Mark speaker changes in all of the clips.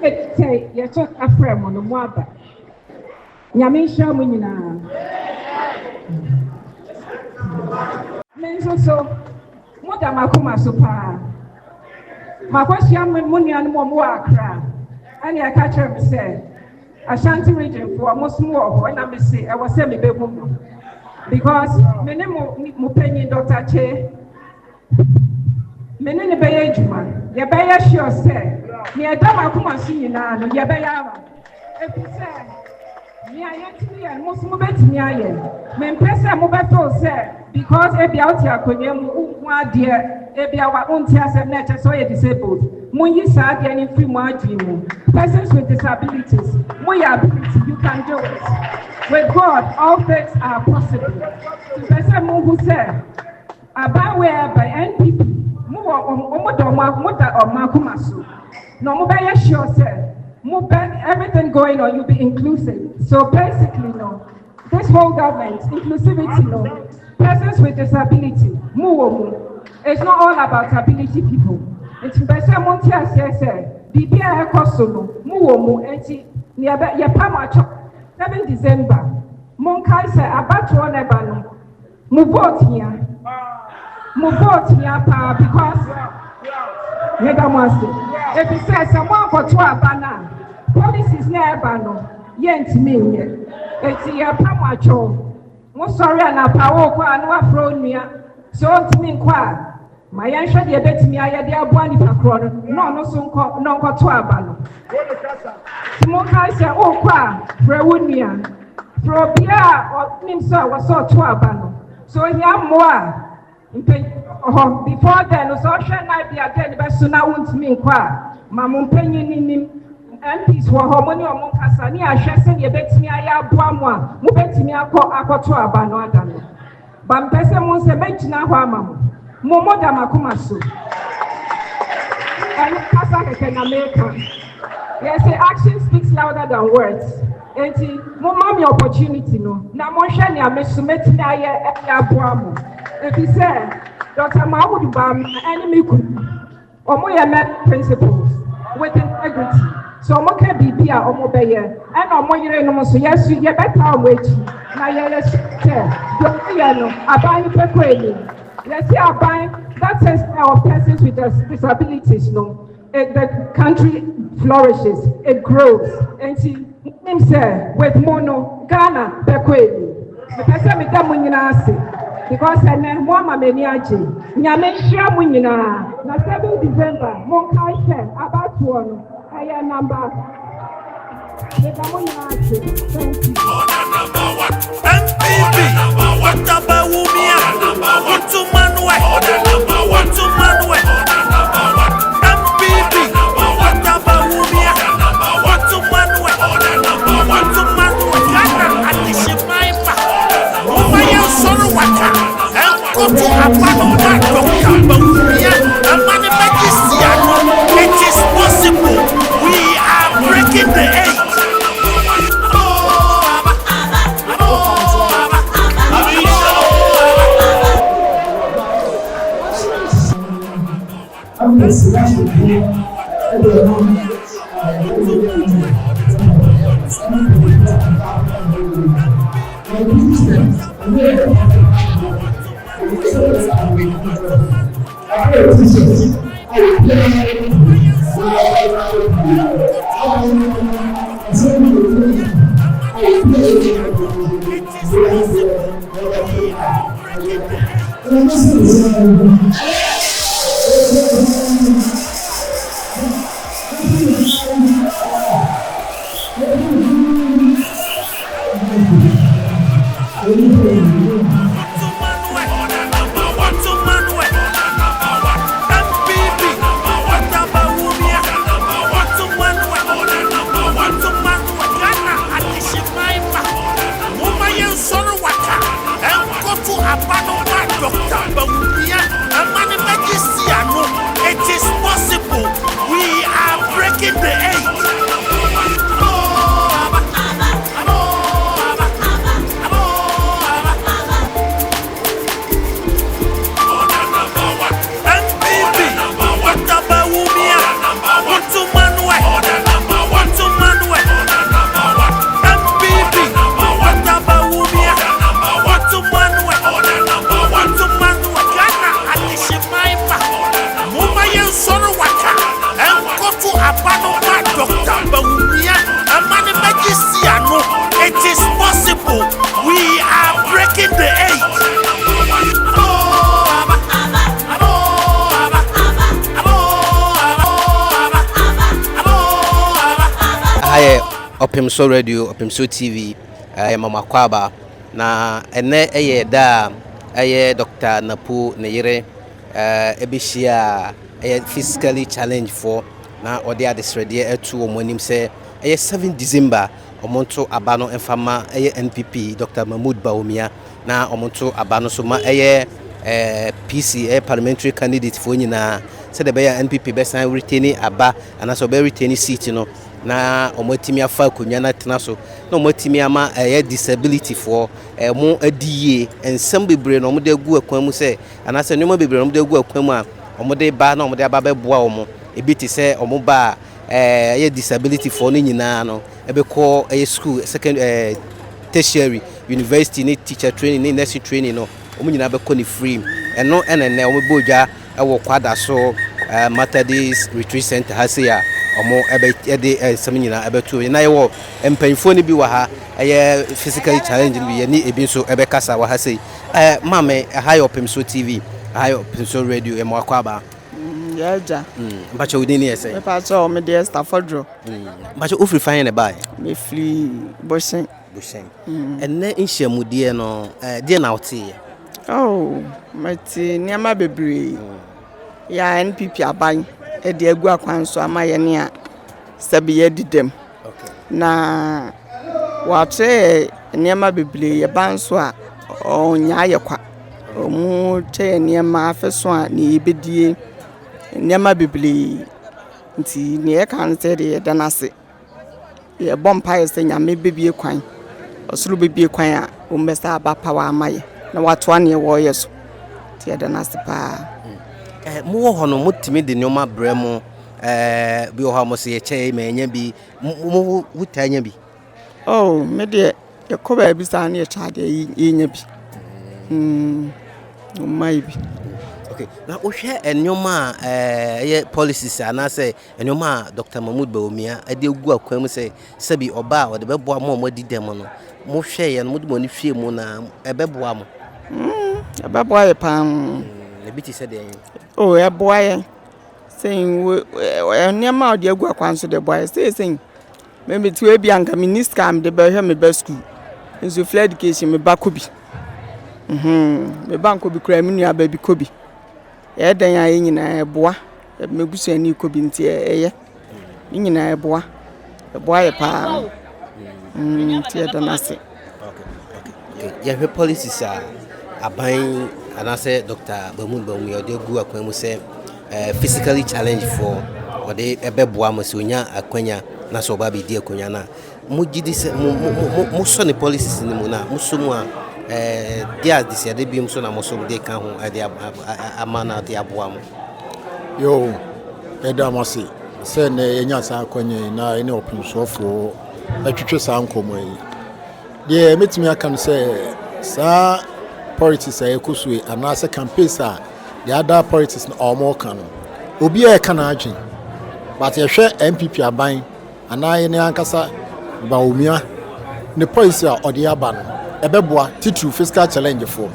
Speaker 1: say, you took a friend on the Mwaba. Yamisha Munina. So, what am I come super? My question, money and more cry. And I catch her, say, Ashanti region for almost more when I say, I was semi baby. Because many more penny Dr. Che, many bay juma, your bay sure say, near Dama Kuma Sina, your bay. If you say, near and most movement near, when Pesa Mobato say, because every out here could you, dear, every our own tears and nature so disabled. Munyi sad and free margin. Persons with disabilities, more ability, you can do it. With God, all things are possible. The person who said, about where by NPP, more or Makumasu. No more sure said, everything going on, you be inclusive. So basically, no, this whole government, inclusivity, no, persons with disability, more, it's not all about ability people. It's better Montia says, Bibia Ecosono, Muomo, Eti, Niaba, Yapamacho, 7 December, Monkai said, about one ebano, Muvot here, because if he says someone for 12 banana, police is never no, yent me, it's Yapamacho, most sorry, and a power, and what thrown me, so to me, inquire. My answer, the bet me, I had the abani for no, so called no got to abano. Smoka said, oh, qua, Frewunia, Frobia, or Nimsa was so to abano. So in more before then, was all shall I be again, but soon I won't mean qua. Mamma Penny in him, and peace for harmony or Moncasani, I shall send you bet me, I have one more, who bet me, I got to abano. But Pessa wants a bench now, mamma. Momo da makumasu. And Kasa can American. Yes, the action speaks louder than words. And mommy opportunity no. Na monshani amesumeti na ye abuamu. If he said, Dr. Mahmoud Bam, enemy could omo principles with integrity. So omo can be here omo beye. And omo yire no so yes you better wait. Na ye say, no abani pekweli. Let's see our buying that says our persons with disabilities, no. The country flourishes, it grows. And see, him say, with mono, Ghana, Bekweli. The person with them when you say, because I know Mama Meniaji, Yamesha Munina, na 7 December, Monkai said, about one, higher number. Thank you.
Speaker 2: What about Wumia? What to Manuel? What to Manuel? MPP. What about Wumia? What to Manuel? What to Manuel? Ghana at the Shimaipa. Wumia Sorowaka. And go to Apano Dr. Wumia. And Manifestiano. It is possible. We are breaking the age. It is possible. We are breaking the age. What about Wumia? What to Manuel?
Speaker 3: Opemsuo radio, Opemsuo TV, Mama Kwaba. Na ene da Dr. NAPO ne yere ebishia physically challenged for na odi adesrede etu omonim se 7 December omonto abano enfama NPP Dr. Mahmoud Bawumia na omonto abano so ma PC parliamentary candidate for nyina se de be NPP be san retain aba ana so be retain seat no na omotimi afa konwa na tena so na omotimi ama disability for mo adie ensem bebre na omode agu akwan mu se ana se nyoma bebre na omode agu akwan mu a omode ba na omode aba beboa omo ebi ti se omo ba disability for no nyina no ebekọ school second tertiary university ni teacher training ni nursing training no omo nyina bekọ ni free eno enene omo boja ewo Kwadaso Methodist retreat center hasia omo ebe samnyina ebe tu na yewo empanfo ni bi wa ha physically challenged bi ni ebi so ebe kasa wa ha sei mame high Opemsuo TV high Opemsuo radio e mo akwaba
Speaker 4: yaja
Speaker 3: bacha udini ese
Speaker 4: me pa so me de Staffordro
Speaker 3: bacha ofri fine ne bai
Speaker 4: me fli boshen
Speaker 3: enne nhyiamudie no die na wote
Speaker 4: oh mati niama bebre ya NPP aban e de agu akwan so amaye ne a sabe ye didem na watre niama bebre ye ban so a onya ye kwa omu che niama afeso a ne yebedie niama bebre nti ne ye kan se de danase ye bompa ye se nyame bebie kwan osuru bebie kwan a o mesa aba power amaye na watu ane wo yeso ti danase pa
Speaker 3: mo ho no mutimi de nyoma bremo bi o ha mo se ye che me nya bi mo wutanya bi
Speaker 4: oh me de ye ko ba bi sa ne ye cha de nya bi mai bi
Speaker 3: okay na o hwe enyoma ye policies ana se enyoma Dr. Mahmoud Bawumia ade gu akwan mu se sabi oba o de beboa mo didem no mo hwe ye no mo de mo ni hwe mu na ebeboa mo
Speaker 4: ebeboa ye pam
Speaker 3: ebiti se de
Speaker 4: oh eboa ye saying niama ode agu akwan so de boy saying maybe to be anka minister am de be hwe me ba school nso free education me ba kobi me banko bi kra me nua ba bi kobi e dan ya nyina eboa me busu ani kobi nti eye nyina eboa ye pa ti danase
Speaker 3: okay ya hwe policies aban anase Dr. Mahmoud Bawumia ode agu akwan mu se physically challenged for ode ebeboa mo se onya akwanya na so ba bi di akwanya na mo gidi se mo so ne policies ni mo na mo so mu a dia disia de bi mo so na mo so de kan ho ade amana de aboa mo
Speaker 5: yo eda mo se ne yenya sa akwanya na ene Opemsuo fo atwetwe sa nkomo yi de metimi aka no se sa politics ayekosue anase campaigns the other politics na omo kan obi e kan agin but ye hwe NPP aban anaye ne ankasa Bawumia ne policy odi aba no ebeboa titu fiscal challenge for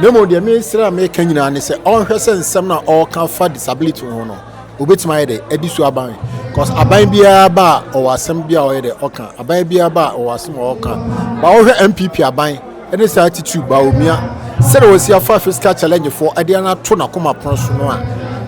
Speaker 5: nemo de me sira me kan nyina ne se on hwe se nsem na all can for disability ho no obetima ye de edisu aban because aban bia ba o asem bia o ye de okan aban bia ba o asem o okan ba o hwe NPP aban ene sa attitude Bawumia sere wosi afa fiscal challenge for ade na to na koma pon so no a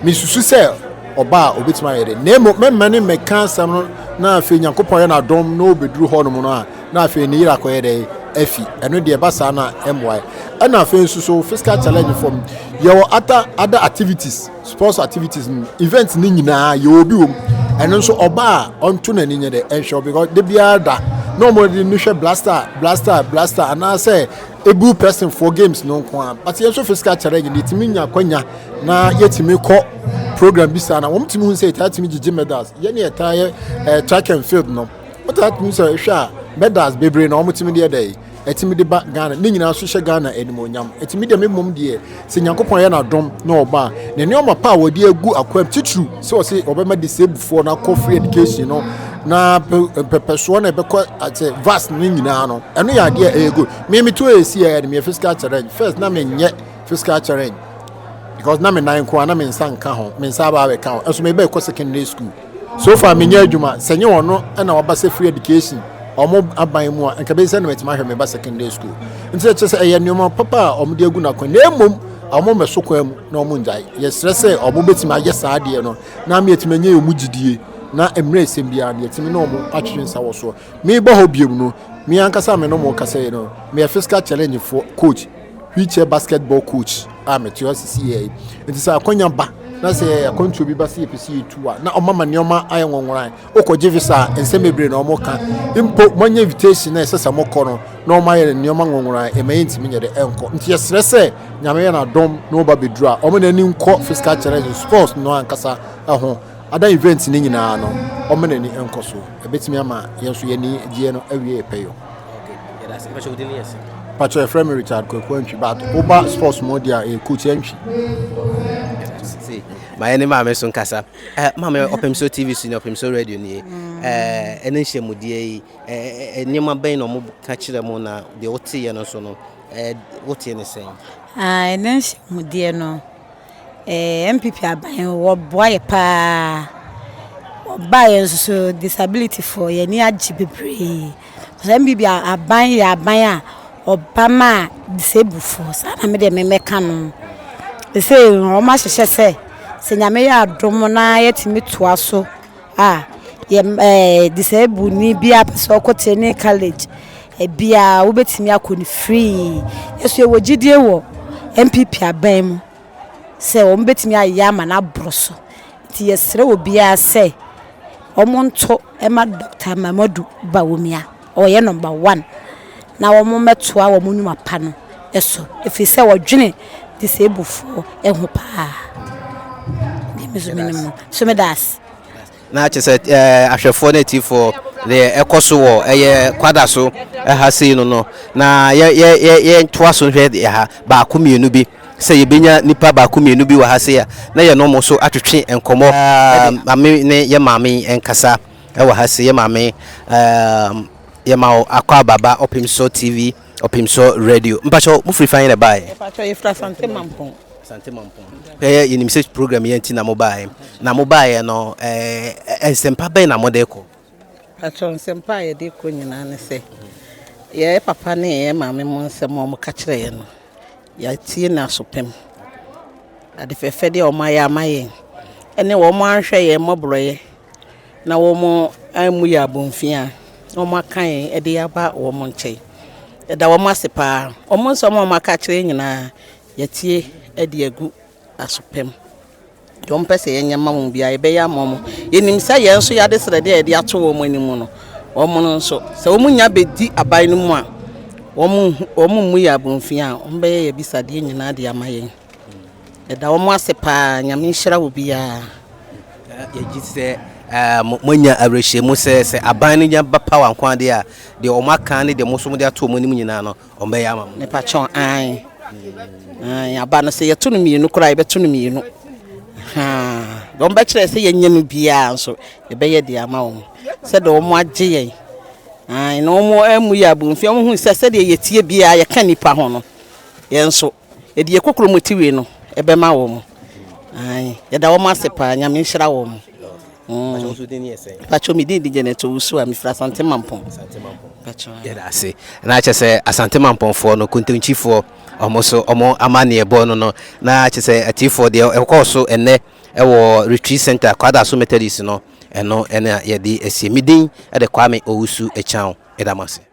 Speaker 5: misusu se oba obetima ye de nemo memane meka sam no na afi Nyankopon ye na dom no beduru ho no no a na afi ni ira ko ye de afi eno de basa na MY ana afi nsuso fiscal challenge from your other activities sports activities events ni nyina ye obi wom eno nso oba onto na ni nye de ensure because de bia da no more the new blaster and I say a good person for games no kwa but you so fiscal challenge the timi nya kwanya na yetimi ko program bisa na won timi hu say ta timi gigi medals ye ne ta track and field no what that means hwa medals bebre na won timi de dey etimi de ba Ghana ni nyina so hye Ghana enimonyam etimi de memom de se Nyankopon ye na dom na oba ne ne oma pa wodi agu akwam titru so say obema disable for na co free education no na pepeso na beko at vast ni nyina no eno ya de ego me to esi ya me fiscal challenge first na me nye fiscal challenge because na me nine kwa na me nsa nka ho me nsa ba we ka ho eso me be ko secondary school so far me nya adwuma senye wono na waba se free education omo aban mu anka be se na metima hwe me ba secondary school nti che se eye nneoma papa omo de agu na kwa na emom omo meso kwa mu na omo njai ye stress omo betima aye saade no na me etima nye omu gidie na emre esembia na etimi na omo atwensa wo so me ba ho biem no me ankasa me no mo kasa ye no me physical challenge for coach wheelchair basketball coach metio CCA nti sa akonya ba na se akontu bi ba se EPC 2 na omama neoma ayenwonworan okoje visa ensemebre na omoka impo monye invitation na esesa mokoro na omaye neoma nwonworan emayenti menyede enko nti yesrese nyame ye na dom na oba bedura omo na ni nko physical challenge sports no ankasa aho ada event ni nyina no omo na ni enko so ebetimi ama yenso ye ni die no awie epeyo
Speaker 3: okay that's special within yes
Speaker 5: Pacho Efremi Richard Kwekwanchi but Oba Sports Media e coach entry.
Speaker 3: See, my name is Sunkasa. Mama Opemsuo TV senior Opemsuo radio ni. Ene hemudie nyema ben no mo ka kire mo na de wote ye no so no. Wote ne sen.
Speaker 6: Ene hemudie no. MPP aban wo boye pa. Oba so disability for ye ni agi bebre. MPP aban ya aban a Obama disabled force na me de me meka no say o ma hye se nyame ya adom na yetimi toa so ye disabled ni bia so kote ni college bia wo betimi akoni free yeso ye wogidie wo MPP aban mu se o betimi ayya ma na broso ti yesre obi a se omonto ema Dr. Mamadu Bawumia o ye number 1 na wo mo metoa wo mo nwuma pa no eso efise wo dwene disabled for ehu pa so me das
Speaker 3: na che se ahwefo na tifo the ekoso wo Kwadaso ha sei no na ye ntoa so hwe ha ba ko mienu bi se ye benya nipa ba ko mienu bi wa ha sei na ye no mo so atwetwe enkomo ame ne ye maame enkasa wa ha sei ye maame Yema akwa baba Opemsuo TV Opemsuo radio mpacho mu free fine na bae
Speaker 4: mpacho ye fra Sante Mampong
Speaker 3: ye message program ye nti na mobile no ensempa be na modeko
Speaker 4: mpacho ensempa ye de ko nyina ne se ye papa ne ye maame mo nsemo mo ka kire ye no ya tie na sopem ade fefe de o ma ya maye ene wo mo anhwe ye mobroye na wo mo amu ya bonfia Oma kan ede yaba wo mo nche eda wo masepa omo nso mo maka kire nyina yatie ede agu asopem dom pese yenya mamon bia ebe ya momo yenim sa ye nso ya de srede ede ato wo mo animu no wo mo nso se wo munya bedi aban no mu a wo mo mu ya bonfia ombe ye bisade nyina de amaye eda wo masepa nyame nhira wo bia
Speaker 3: ye gise monya abrehye se aban nya ba power nkwan de a de o maka ne de mosom de ato mo nim nyina no ombe ya mam
Speaker 4: ne pachon aba no se yeto no mienu kura yebeto no mienu don ba kire se yenya no bia nso ebe ye de ama wo se de o mo agye ye no mo amu ya bu mfi o mo hu se de yetie bia ye ka nipa ho no ye nso e de kokoro motiwe no ebe ma wo mo ye da wo masepa nyame nhira wo mo Pacho mi di geneto usu ami fra Sante Mampong. Pacho.
Speaker 3: Yedase. Na chese Asante Mampong for no kuntunchifo omo amane ebo no na chese atifo de ekoso ene ewo retreat center Kwadaso Methodist no eno ene ye di esie midin e de Kwame Owusu echan edamase.